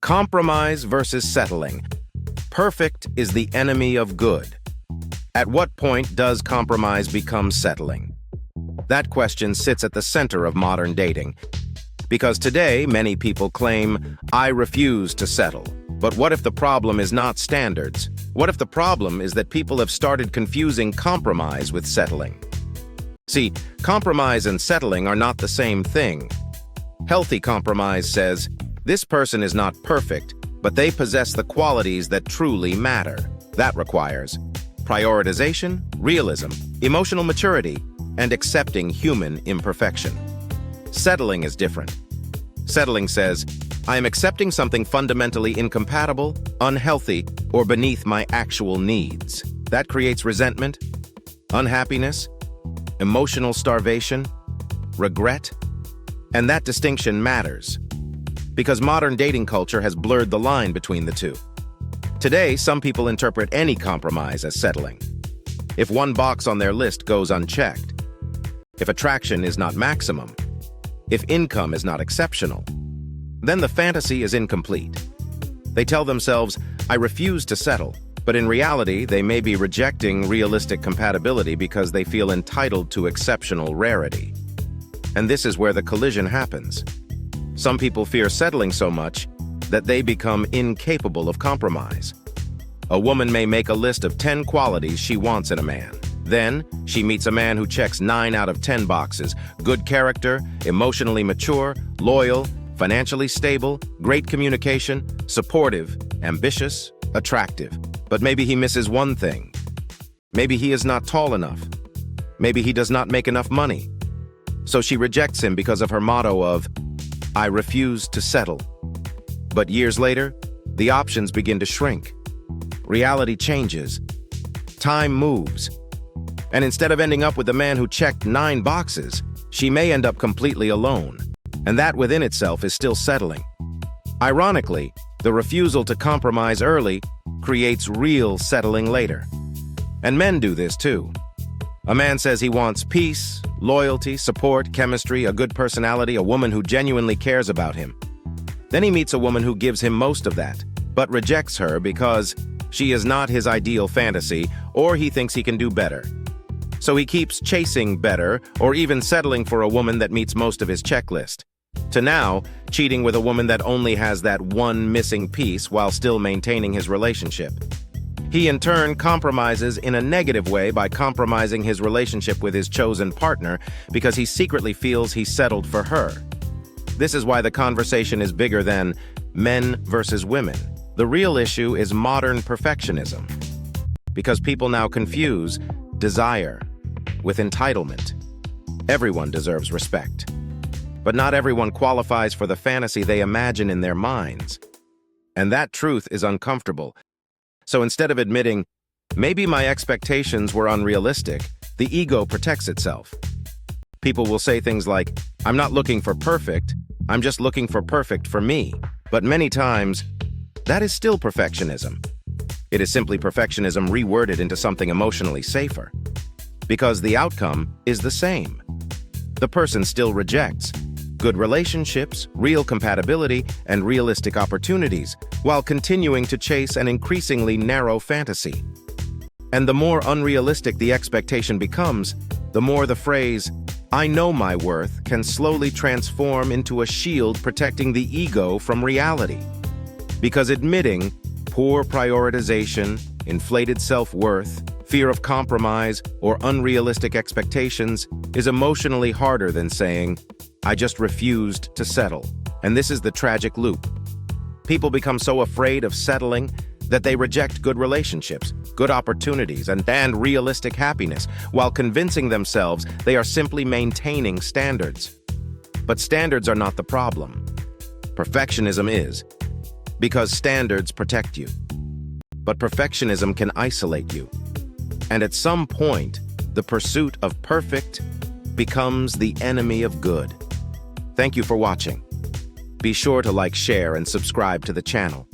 Compromise versus settling. Perfect is the enemy of good. At what point does compromise become settling? That question sits at the center of modern dating. Because today, many people claim, I refuse to settle. But what if the problem is not standards? What if the problem is that people have started confusing compromise with settling? See, compromise and settling are not the same thing. Healthy compromise says, this person is not perfect, but they possess the qualities that truly matter. That requires prioritization, realism, emotional maturity, and accepting human imperfection. Settling is different. Settling says, I am accepting something fundamentally incompatible, unhealthy, or beneath my actual needs. That creates resentment, unhappiness, emotional starvation, regret, and that distinction matters because modern dating culture has blurred the line between the two. Today, some people interpret any compromise as settling. If one box on their list goes unchecked, if attraction is not maximum, if income is not exceptional, then the fantasy is incomplete. They tell themselves, I refuse to settle, but in reality, they may be rejecting realistic compatibility because they feel entitled to exceptional rarity. And this is where the collision happens. Some people fear settling so much that they become incapable of compromise. A woman may make a list of 10 qualities she wants in a man. Then, she meets a man who checks 9 out of 10 boxes: good character, emotionally mature, loyal, financially stable, great communication, supportive, ambitious, attractive. But maybe he misses one thing. Maybe he is not tall enough. Maybe he does not make enough money. So she rejects him because of her motto of, I refuse to settle. But years later, the options begin to shrink. Reality changes. Time moves. And instead of ending up with a man who checked 9 boxes, she may end up completely alone. And that within itself is still settling. Ironically, the refusal to compromise early creates real settling later. And men do this too. A man says he wants peace, loyalty, support, chemistry, a good personality, a woman who genuinely cares about him. Then he meets a woman who gives him most of that, but rejects her because she is not his ideal fantasy, or he thinks he can do better. So he keeps chasing better, or even settling for a woman that meets most of his checklist. To now, cheating with a woman that only has that one missing piece while still maintaining his relationship. He in turn compromises in a negative way by compromising his relationship with his chosen partner because he secretly feels he settled for her. This is why the conversation is bigger than men versus women. The real issue is modern perfectionism. Because people now confuse desire with entitlement. Everyone deserves respect. But not everyone qualifies for the fantasy they imagine in their minds. And that truth is uncomfortable. So instead of admitting, maybe my expectations were unrealistic, the ego protects itself. People will say things like, I'm not looking for perfect, I'm just looking for perfect for me. But many times, that is still perfectionism. It is simply perfectionism reworded into something emotionally safer. Because the outcome is the same. The person still rejects good relationships, real compatibility, and realistic opportunities, while continuing to chase an increasingly narrow fantasy. And the more unrealistic the expectation becomes, the more the phrase, I know my worth, can slowly transform into a shield protecting the ego from reality. Because admitting poor prioritization, inflated self-worth, fear of compromise, or unrealistic expectations is emotionally harder than saying, I just refused to settle. And this is the tragic loop. People become so afraid of settling that they reject good relationships, good opportunities, and realistic happiness, while convincing themselves they are simply maintaining standards. But standards are not the problem. Perfectionism is, because standards protect you. But perfectionism can isolate you. And at some point, the pursuit of perfect becomes the enemy of good. Thank you for watching. Be sure to like, share, and subscribe to the channel.